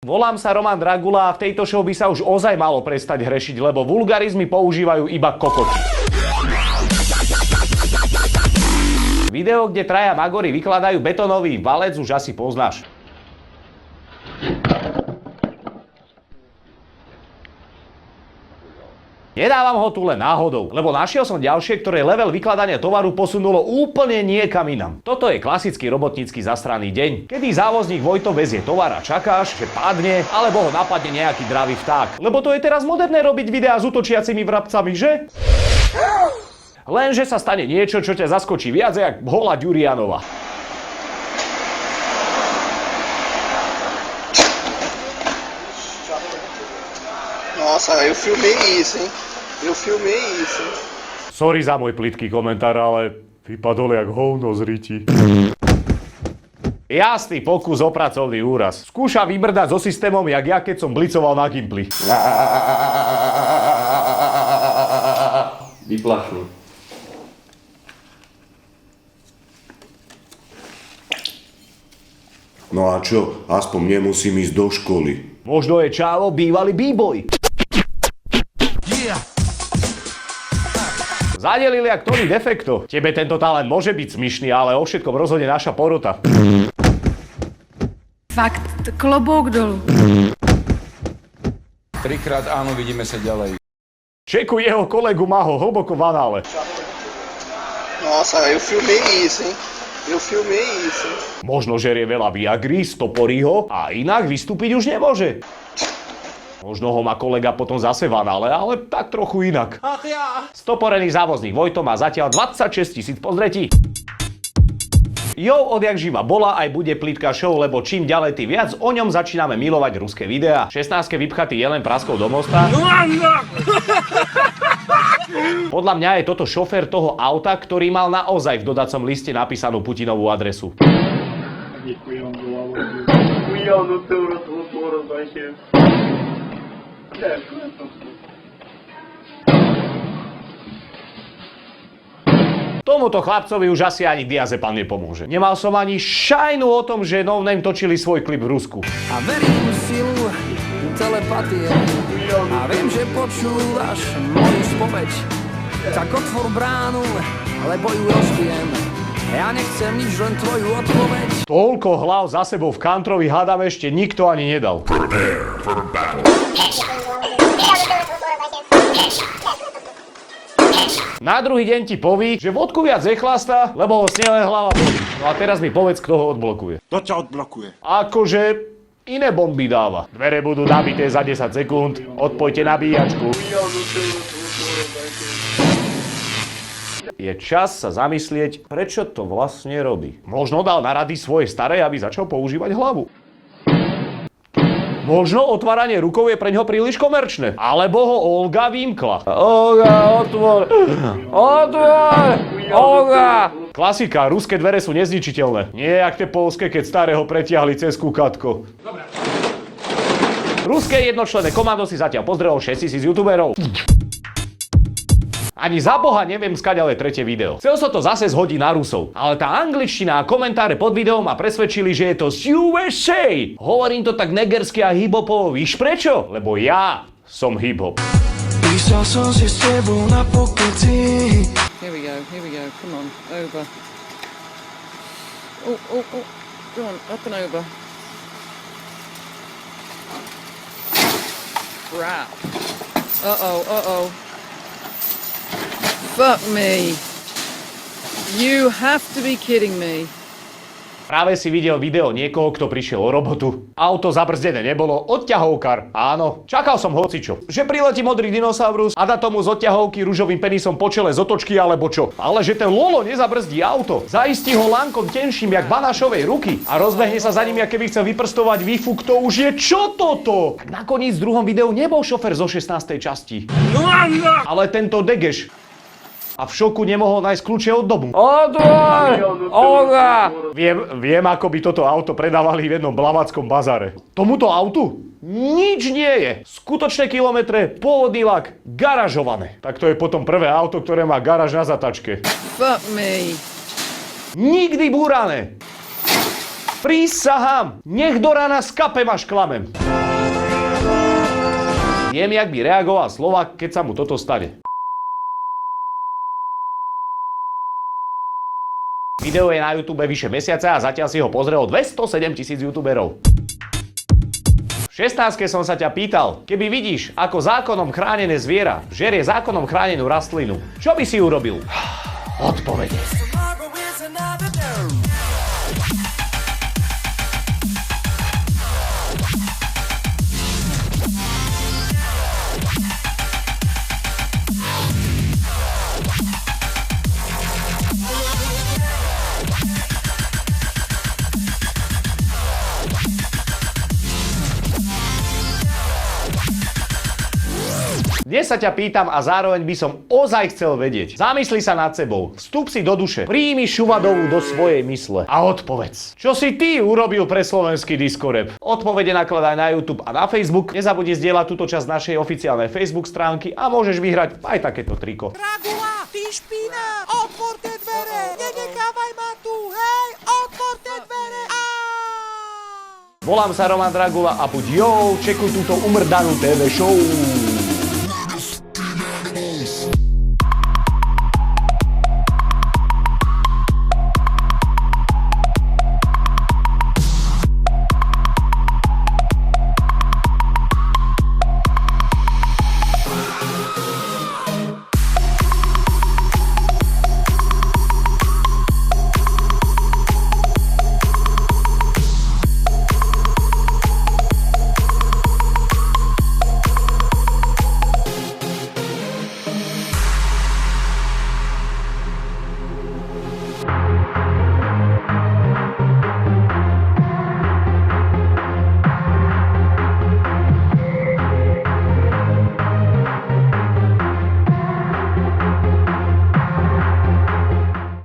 Volám sa Roman Dragula a v tejto show by sa už ozaj malo prestať hrešiť, lebo vulgarizmy používajú iba kokoti. Video, kde traja magori vykladajú betónový valec, už asi poznáš. Nedávam ho tu len náhodou, lebo našiel som ďalšie, ktoré level vykladania tovaru posunulo úplne niekam inam. Toto je klasický robotnícky zasraný deň, kedy závozník Vojto vezie tovar a čakáš, že padne, alebo ho napadne nejaký dravý vták. Lebo to je teraz moderné robiť videá s útočiacimi vrabcami, že? Lenže sa stane niečo, čo ťa zaskočí viac jak hola Ďurianova. Nossa, eu filmei isso, hein? Eu filmei isso. Sorry za môj plytký komentár, ale vypadol jak hovno z riti. Jasný pokus o pracovný úraz. Skúša vybrdať so systémom, jak ja, keď som blicoval na Gimply. Vyplachnú. No a čo? Aspoň nemusím ísť do školy. Možno je Čávo bývalý b-boy. Zadelili jak Tony Defecto. Tebe tento talent môže byť smišný, ale o všetkom rozhodne naša porota. Fakt, klobouk dolu. 3-krát áno, vidíme sa ďalej. Čekuj jeho kolegu, má ho hlboko v anále. Nossa, eu filmei isso, hein? Eu filmei isso. Možno žerie veľa Viagry, stoporí ho a inak vystúpiť už nemôže. Možno ho má kolega potom zase v anále, ale tak trochu inak. Ach ja. Stoporený závozník Vojto má zatiaľ 26 000 pozretí. Jo, odjak živa bola, aj bude plýtka show, lebo čím ďalej tým viac o ňom začíname milovať ruské videá. 16-ke vypchatý jelen praskol do mosta. Podľa mňa je toto šofér toho auta, ktorý mal naozaj v dodacom liste napísanú Putinovú adresu. Tomuto chlapcovi už asi ani diazepam nepomôže. Nemal som ani šajnu o tom, že No Name točili svoj klip v Rusku. A verím v silu telepatie a viem, že počúvaš moju spoveď. Tak otvor bránu, lebo ju rozbijem. Ja nechcem nič, len tvoju odpoveď. Toľko hlav za sebou v Kantrovi hádam ešte nikto ani nedal. Na druhý deň ti poví, že vodku viac nechlastá, lebo ho snie len hlava bolí. No a teraz mi povedz, kto ho odblokuje. To ťa odblokuje. Akože iné bomby dáva. Dvere budú nabité za 10 sekúnd, odpojte nabíjačku. Je čas sa zamyslieť, prečo to vlastne robí. Možno dal na rady svojej starej, aby začal používať hlavu. Možno otváranie rukou je preňho príliš komerčné. Alebo ho Olga vymkla. Olga, otvor! Otvor! Olga! Klasika, ruské dvere sú nezničiteľné. Nie jak tie poľské, keď starého pretiahli cez kúkatko. Ruské jednočlenné komando si zatiaľ pozrelo 6 000 youtuberov. Ani za Boha neviem, skaďale tretie video. Chcel sa to zase zhodiť na Rusov, ale tá angličtina a komentáre pod videom ma presvedčili, že je to z USA. Hovorím to tak negersky a hip-hopovo, víš prečo? Lebo ja som hip-hop. Písal som si s tebou na pokeci. Here we go, come on, over. Oh, go on, up and over. Crap. Uh-oh. Fuck me. You have to be kidding me. Práve si videl video niekoho, kto prišiel o robotu. Auto zabrzdené nebolo, odťahovkar. Áno, čakal som hocičo. Že priletí modrý dinosaurus a dá tomu z odťahovky ružovým penisom po čele z otočky alebo čo. Ale že ten Lolo nezabrzdí auto, zaistí ho lánkom tenším jak Banašovej ruky a rozbehne sa za ním, jak keby chcel vyprstovať výfuk, to už je čo toto? Tak nakoniec v druhom videu nebol šofer zo 16. časti. Ale tento Degeš. A v šoku nemohol nájsť kľúče od domu. Otvor! Olga! Viem, ako by toto auto predávali v jednom blavackom bazare. Tomuto autu nič nie je. Skutočné kilometre, pôvodný lak, garažované. Tak to je potom prvé auto, ktoré má garáž na zatačke. Fuck me. Nikdy búrané. Prísahám, nech do rána z kape máš klamem. Viem, jak by reagoval Slovák, keď sa mu toto stane. Video je na YouTube vyše mesiaca a zatiaľ si ho pozrelo 207 000 youtuberov. V 16. som sa ťa pýtal, keby vidíš, ako zákonom chránené zviera žerie zákonom chránenú rastlinu, čo by si urobil? Odpoveď. Dnes sa ťa pýtam a zároveň by som ozaj chcel vedieť. Zamysli sa nad sebou, vstup si do duše, príjmi Šuvadovú do svojej mysle a odpovedz. Čo si ty urobil pre slovenský diskorep? Odpovede nakladaj na YouTube a na Facebook. Nezabudni zdieľať túto časť našej oficiálnej Facebook stránky a môžeš vyhrať aj takéto triko. Dragula, ty špina, otvorte dvere, nenechávaj ma tu, hej, otvorte dvere. Volám sa Roman Dragula a buď čekuj túto umrdanú TV show.